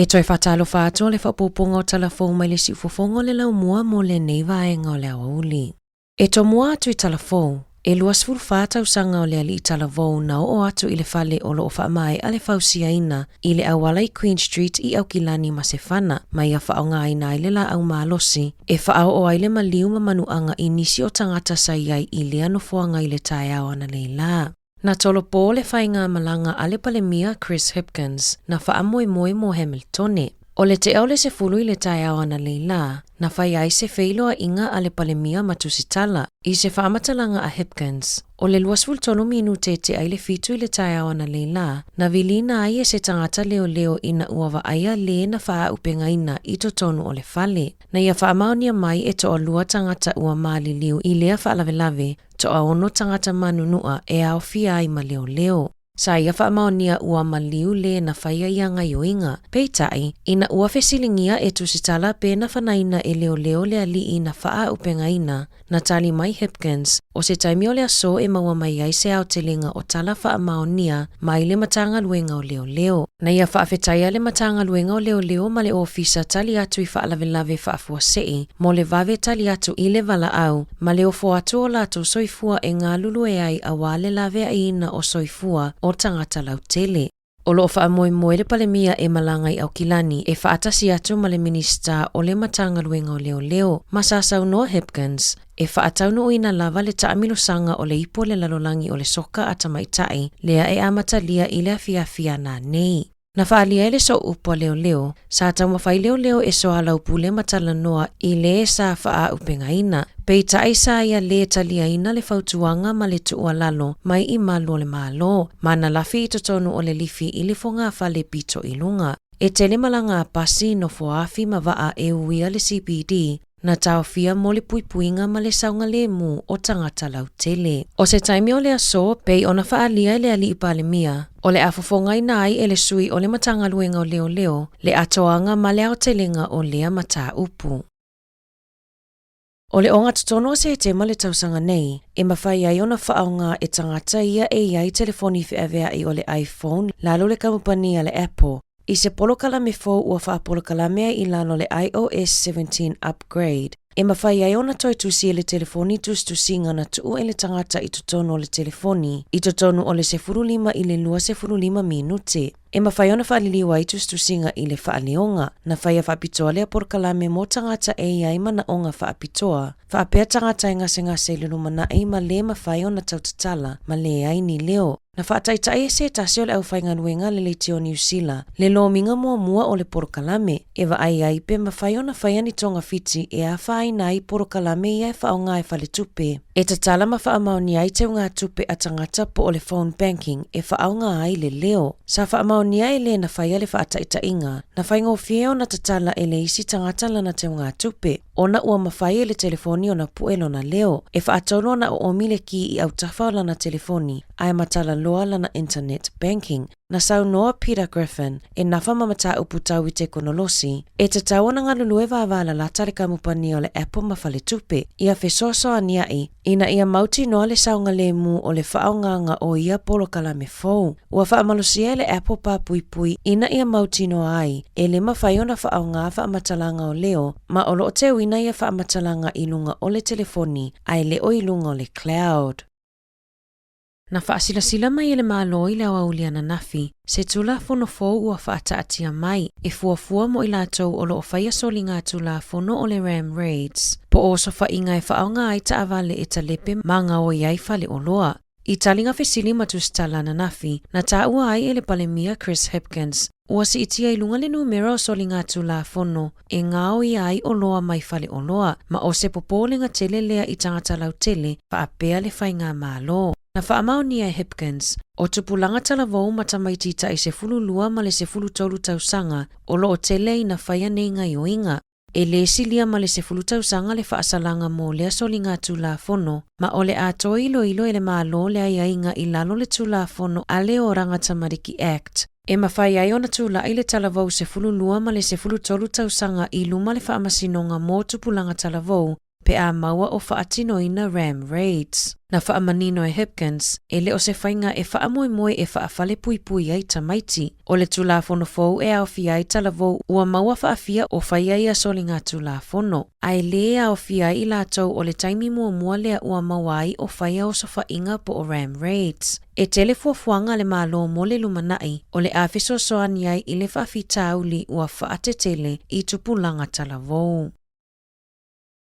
E toi whatalo whātua le whapoponga o Tala Fou mai le si ufofonga le lau mua mo le neiva e ngā o le auli. E to mua atu I Tala Fou, e luas furu whātau sanga o le ali I Tala Fou na o atu I le whale o lo o whaamai a le whausia ina I le awala I Queen Street I Aukilani ma se whana mai a whaonga ina I le la au malosi e whaao o aile ma liu ma manuanga I nisi o tangata sa iai I le anofoanga I le tae au ana leila. Na tolo po le whainga malanga ale palemia Chris Hipkins na whaamoe mo Hamiltone. O le te au le se fulu I le tae au ana leila, na whai ai se whailoa inga ale palemia matusitala I se whaamatalanga a Hipkins. O le luasful tonu minute te ai le fitu I le tae au ana leila, na vilina ai e se tangata leo ina uawa aia le na whaa upenga ina I to tonu o le whale. Na ia whaamaunia mai e to o lua tangata ua maali liu I lea whaalavelave, to a ono tangata manunua e au fia ai ma leo. Sa ia whaamaunia ua maliu le na whaia ia ngaioinga. Peitai, ina ua whesilingia e tusitala pe na whanaina e leo le ali I na whaa upenga ina, na tali mai Hipkins, o se taimi o le aso e maua mai ai se au telinga o tala whaamaunia mai le matanga luenga o leo. Na ia whaafetaia le matanga luenga o leo ma le ofisa tali atu I whaalavelave whaafuasei, mo le vave tali atu I le vala au, ma le ofo atu o lato soifua e ngā lulu e ai a wale lave a ina o soifua o tangata lautele. O loo whaamoe le palemia e malanga I Aukilani e whaatasi atu ma le minista o le matanga luenga o leo. Masasau noa Hipkins e whaatauno o ina lava le taamilo sanga o le ipo le lalolangi o le soka atamaitai lea e amatalia I le afiafia na nei. Na whaalia e le so upo leo, sa tau mawhai leo e so ala upu le matala noa I le sa whaa upenga ina. Peita ai sa ia le talia ina le fautuanga ma le tuua lalo mai I malo le malo, mana lafi I totonu o le lifi I le fonga whale pito I lunga. E tele malanga pasi no foafi ma waa e uia le CPD, na tau fia mo le puipuinga ma le saunga le mu o tangata lautele. O se taimi o le aso, pei ona whaalia e le ali I palemia, o le afofonga ina ai e le sui o le matanga luenga o leo, le atoanga ma le aotelinga o lea mata upu. O le onga tutono se te ma le tausanga nei, e mawhai ai ona whaaunga e tangata ia e iai telefoni whiawea I o le iPhone, lalo le kamupania le Apple. I se polokalame fo ua whaapolokalamea I lalo le iOS 17 upgrade. E mawhai ai ona toi tusi e le telefoni tusinga na tuu e le tangata I tutono o le telefoni, I tutono o le 05 I le 2:05 minute. E mawhai ona whaaliliwa I tusinga I le whaaleonga, na whaia whaapitoa lea polokalame mo tangata e iai mana onga whaapitoa. Whaapea tangata I ngase le lumana e ma le mawhai ona tautatala, ma le ai ni leo. Na whaataitai e se tasi o le au whainga nuenga le leiti o New Zealand, le lo minga mua o le polokalame, e wa ai pe mawhai ona whaia ni tonga fiti e a whai nai polokalame ia e whaonga e whale tupe. E tatala ma whaamauni ai te ngā tupe a tangata po o le phone banking e whaonga ai le leo. Sa whaamauni ai le na whaia le whaataitainga, na whainga o fia o na tatala e le isi tangata lana te ngā tupe. Ona ua mawhai e le telefoni o na puelo na leo, e whaatauno na o omile ki I au tawhao lana telefoni, ai matala loa lana internet banking. Na sau noa Peter Griffin, e nafa mamata uputau I te konolosi, e te tau na ngalulu e vāvala lata le kamupani o le Apple mawhale tupe, ia whesoso aniai, ina ia mauti noa le saunga le mu o le whaonganga o ia polokalame fou. Ua whaamalosia le Apple pa pui, ina ia mauti noa ai, e le mawhai ona whaonga whaamatalanga o leo, ma o loo te wina ia whaamatalanga I lunga o le telefoni, ai le o I lunga o le cloud. Na whaasilasila mai ele malo I le auauliana nafi, se tula fono fo ua whaataatia mai, e fuafua mo I lātou o loo whaia soli ngā tula fono o le Ram Raids. Po o so whainga e whaonga ai ta avale e talepe manga o iai whale o loa. I talinga whesili matustala na nafi, na ta ua ai ele palemia Chris Hipkins, ua si itia I lunga le numero o soli ngā tula fono, e ngāo I ai o loa mai whale o loa, ma o se popolenga tele lea I tangata lautele, whaapea le whainga malo. Na whaamauni e Hipkins, o tupulanga tala vau matamaitita I se fulu lua ma le se fulu tolu tausanga, o loo tele I na whaia nei ngaioinga. E le silia ma le se fulu tausanga le whaasalanga mo lea soli ngā tula fono, ma o le ato ilo e le malo le aiainga I lalo le tula fono a le o Rangata Mariki Act. E mawhai ai ona tula I le talavou se fulu lua ma le se fulu tolu tausanga I luma le whaamasinonga mo tupulanga talavou, pe a maua o whaatinoina ram raids. Na whaamanino e Hipkins, e leo se whainga e whaamoemoe e whaafale puipui ai tamaiti. O le tulafono fou e awhia ai talavou ua maua whaafia o whaia ia soli ngā tulafono. Ai le awhia i lātou o le taimi mua lea ua mawai o whaia o sa whainga po o ram raids. E tele fuafuanga le malo mo le lumanai o le awhiso soani ai i le whaafitauli ua whaatetele i tupulanga talavou.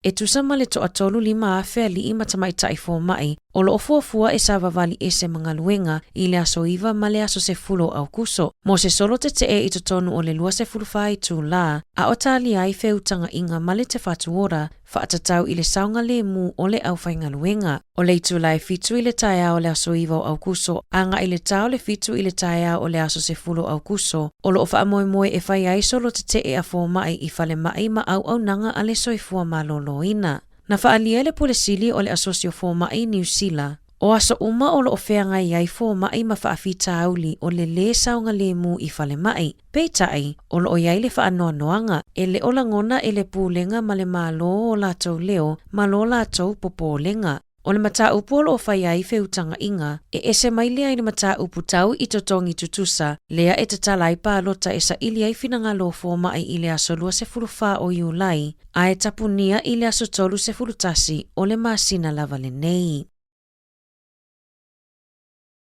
E tusama le toa tolu 5 awhea li i matamaitai fo mai, o lo ofuafua e sa vavali e se mga luenga i le aso iwa ma le aso se fulo au kuso. Mo se solo te i totonu o le lua se fulufai tū la, a o tali ai feutanga inga ma le te whatuora, whaatatau i le saunga le mu o le au whainga luenga. O le itu lai fitu i le taia o le aso iwa au kuso, anga i le tau le fitu i le taia o le aso se fulo au kuso, o lo ofa moe e whai ai solo te a fo mai i fale mai ma au nanga a le soifua ma loloina. Na whaalia le polesili o le asosio fo mai New Zealand, o aso uma o lo ofea ngai ai fo mai ma whaafita auli o le saunga le mu i fale mai. Peitai, o lo iai le whaanoanoanga, e le olangona e le pūlenga ma le malo o lātou leo, ma lo lātou popolenga. O le mata upu o lo whai ai feutanga inga, e ese mai lea i le mata upu tau i totongi tutusa, lea e te talai pālota e sa ili ai finanga lo fo mai i le aso lua se fulufa o iulai, a e tapunia i le aso tolu se fulutasi o le masina lava le nei.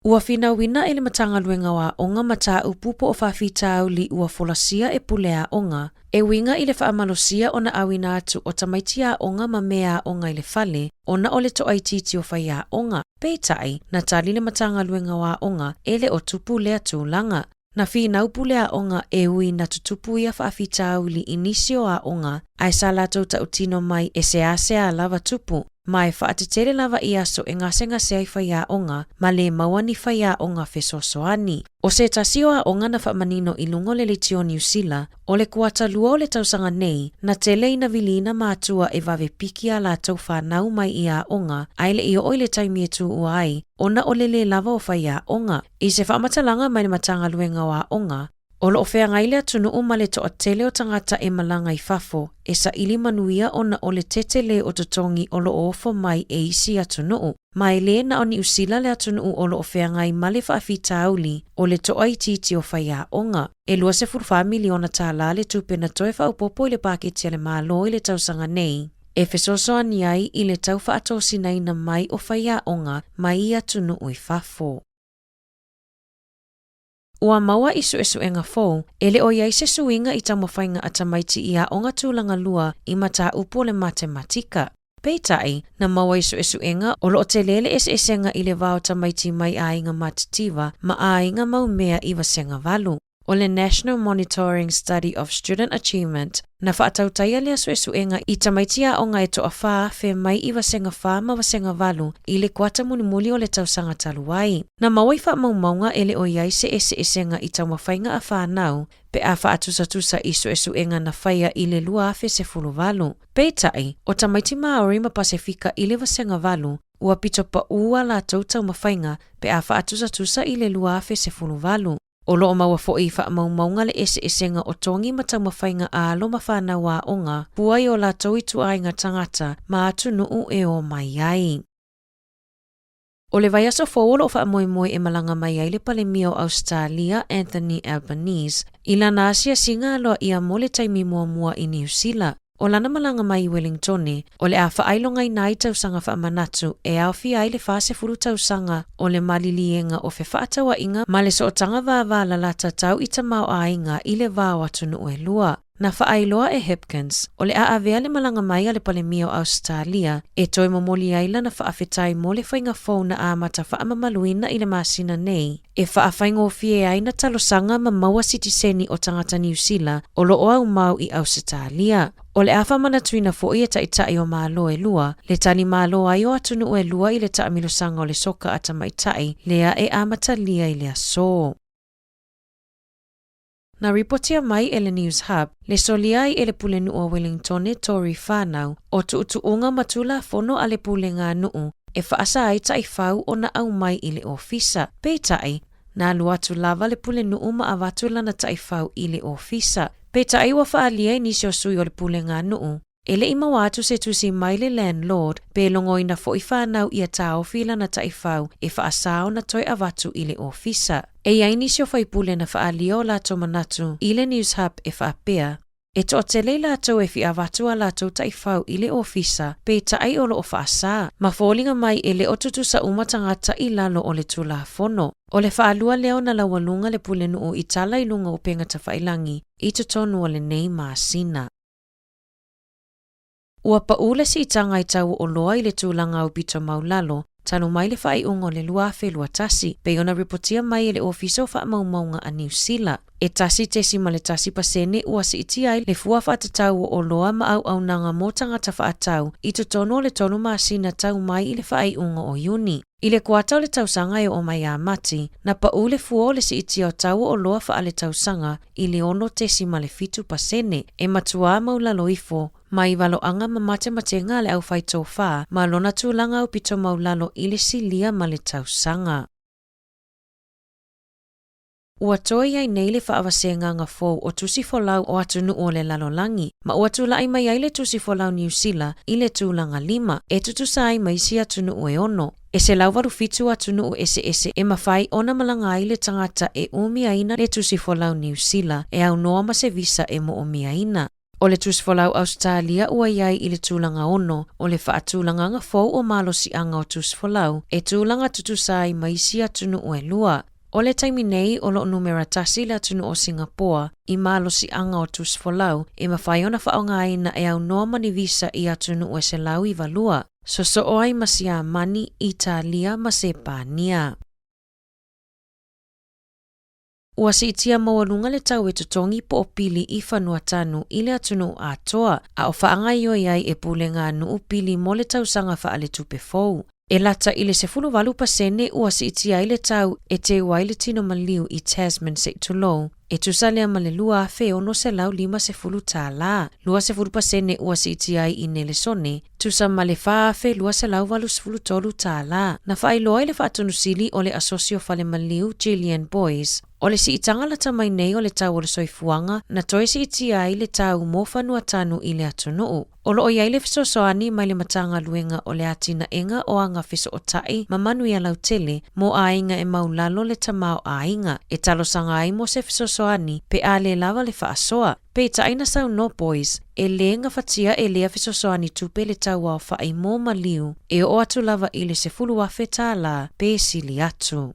Ua finawina e le matanga luenga wa onga mata upu po o whawhitau li ua folasia e pulea onga, e winga i le whaamalosia o na awina atu o tamaitia onga ma mea onga i le fale, ona o le toaititi o whaia onga. Peitai, na tali le matanga luenga wa onga e le o tupu lea tūlanga. Na whinau pulea onga e ui na tutupu ia whaafitau li inisio a onga, ai sa lātou tautino mai e se asea lava tupu. Mai whaatetele lava i aso e ngase ai whaia onga, ma le mawani whaia onga whesosoani. O se tasio a onga na whaamanino i lungo le litio New Zealand, o le kuata lua o le tausanga nei, na tele ina vilina mātua e vave piki a lātou whanau mai i a onga, aile i o le taimi e tu uai, ona o le lava o whaia onga. I se whaamatalanga mai le matanga luenga wa onga, o lo ofea ngaile atunu o male to a tele o tangata e malanga i fafo, e sa ili manuia o na o le tetele o totongi o lo ofo mai e isi atunu. Mai le na o ni usila le atunu o lo ofea ngai male whaafita auli o le toa i titi o whaia onga. E lua se furfa miliona tala le tupe na toe whaupopo i le paketi a le malo i le tausanga nei. E fesosoa ni ai i le tau whaatosi nei na mai o whaia onga mai i atunu o i fafo. Ua maua isu e ngā fōu, ele o iai se suinga i tamawhainga a tamaiti i a onga tūlanga lua i mata upo le matematika. Peitai, na maua isu enga o lo te lele esenga i le vao tamaiti mai a inga matitiva ma a inga maumea i wasenga valu. O le National Monitoring Study of Student Achievement, na whaatautaia lea suenga i tamaitia o ngai to a wha whe mai i wasenga wha ma wasenga valu i le kuata mulimuli o le tausanga taluai. Na mawai wha maumaunga ele o iai se esenga i taumawhainga a whanau, pe a whaatusa i suenga na whaia i le lua awhe se fulu valu. Peitai, o tamaiti Maori ma Pasifika i le wasenga valu, ua pito pa ua la taumawhainga pe a whaatusa i le lua awhe se fulu valu. O loo maua fo i wha maunga le esenga o tongi ma taumawhainga a alo ma whanau a onga, puai o la tauitu ai ngā tangata ma atu nuu e o mai ai. O le vaiaso fo o loo wha moe e malanga mai ai le palemio Australia Anthony Albanese, i lana asia singa aloa ia mo le taimi mua i New Zealand. O lana malanga mai i Wellingtone, o le a whaailonga i nai tausanga whaamanatu e au fia i le whaase furu tausanga o le malilienga o whaatawa inga ma le sootanga vāwala la tatau i tamau a inga i le vāo atunu o e lua. Na whaailoa e Hipkins, o le aavea le malanga mai a le palemio Australia, e toi momoli aila na whaafetai mo le whainga fōu na amata whaamamaluina i le masina nei, e whaafaingo fie aina talosanga ma maua sitiseni o tangata New Zealand o lo o au mau i Australia. O le awha manatuina fo i e taitai o malo e lua, le tani malo ai o atunu o e lua i le taamilosanga o le soka ata maitai, lea e amata lia i le aso. Na ripotia mai e le News Hub, le soliai e le pulenu o Wellingtone Tory whanau, o tuutuunga matula fono a le pulenga nuu, e whaasa ai tai whau o na au mai i le ofisa. Peitai, na luatu lava le pulenu ma avatula na tai whau i le ofisa. Peitai wa whaalia i nisi o sui o le pulenga nuu, Ele ima watu se tusi maile landlord pe longo ina fo iwhanau ia tau fila na taifau e whaasao na toi avatu ile ofisa. E yaini sio whaipule na whaalio lato manatu ile News Hub e whaapea. E to te leila ato e fi avatu a lato taifau ile ofisa pe taai olo o whaasa. Ma fōlinga mai ele o tutu sa umatangata i lalo o le tula fono. O le whaalua leo na lawalunga le pulenu o i tala ilunga o pengata whailangi i tutonu o le nei maasina. Ua paule si itanga i tau o loa i le tūlanga o pito maulalo, tanu mai le whai ungo le luafe lua tasi, pe ona reportia mai i le ofiso wha maumaunga a New Zealand. E tasi tesi ma le tasi pasene ua si itiai le fua whatatau o loa ma au nanga mo tangata whaatau i tutono le tonu maasina tau mai i le whai ungo o Juni. I le kuatau le tausanga e o mai a mati, na paule fuo le si iti o tau o loa wha le tausanga i le ono tesi ma le fitu pasene, e matua maulalo ifo, mai waloanga ma matematenga le au whaito wha, ma lona tūlanga o pito maulalo i le silia ma le tausanga. Ua toi ai nei le whaawasenga ngā fōu o tusi folau o atunu o le lalolangi, ma ua tūlai mai ai le tusi folau New Zealand i le tūlanga 5, e tutusai mai si atunu o e ono. E se lauwaru fitu atunu o ese e mawhai ona malanga ai le tangata e umiaina le tusi folau New Zealand e au noa ma se visa e mo umiaina. O le tusi folau Australia ua iai i le tūlanga ono, o le whaatūlanga ngā fōu o malo si anga o tusi folau, e tūlanga tutusai mai si atunu o e lua. O le taimi nei o lo numera tasi le atunu o Singapore i malo si anga o tusi folau e mawhai ona whaonga aina e au noa mani visa i atunu o e se lau i valua. So oai masia mani Italia ma se pania. Ua si itia mawalunga le tau e tutongi po o pili i whanua tanu i le atunu a toa, a o whaanga i ai e pule ngā nuu pili mo le tau sanga wha ale tupe fou. E lata i le sefulu walu pasene ua si itia i le tau e te wai le tino maliu i Tasman se tulo. E tusalea ma le lua fe ono se lau 5 sefulu tala. Lua sefulu pasene ua si itia i nele sone. Tusa ma le faa fe lua se lau walu sefulu tolu tala. Na fai loa i le whaatunu sili o le asosio fale maliu Gillian Boys. O le si itanga la tamai nei o le tau o le soifuanga, na toi si itia i le tau mo whanua tanu i le atunuu. O lo o iai le fisosoani mai le matanga luenga o le atina enga o anga fiso o tai ma manui a lautele mo a inga e maulalo le tamao a inga. E talo sanga ai mo se fisosoani pe a le lava le whaasoa. Pe taina sau no boys, e le nga fatia e lea fisosoani tupe le tau au whai mo maliu e o atu lava i le se fulu wafe tala pe sili atu.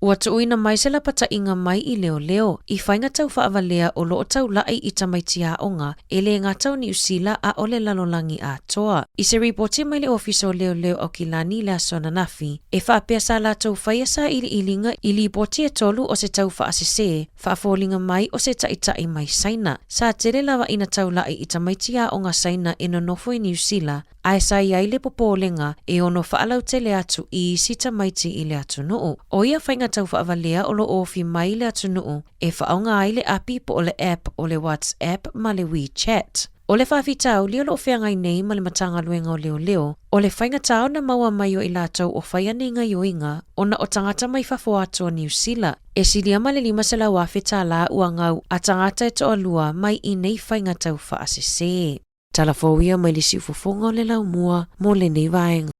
Ua tuuina mai se la pata inga mai i leo leo, i whainga tau whaavalea o loo tau lai i tamaitia onga, e le ngā tau New Zealand a ole lalolangi a toa. I se reporti mai le ofiso leo leo au kilani le asona nafi, e whaapea sa la tau whaia sa ili ilinga i li poti e tolu o se tau whaasese, whaafolinga mai o se tai mai saina. Sa tere lawa ina tau lai i tamaitia onga saina ino nofo i New Zealand, ai sa iai le popolenga e ono whaalau tele atu i isi tamaiti i le atu nuu. O ia whainga tau whaavalea o lo ofi mai le atu nuu, e whaonga ai le api po o le app o le WhatsApp ma le WeChat. O le whawhitau lio lo whiangai nei ma le matanga luenga o leo leo, o le whainga tau na maua mai o i lātou o whaianinga yoinga o na o tangata mai whafo atua New Zealand. E silia ma le 5 se la wawhita la ua ngau a tangata e toa lua mai i nei whainga tau whaasese. Tala Fou ia mai le si ufofonga o le lau mua mo le nei vaenga.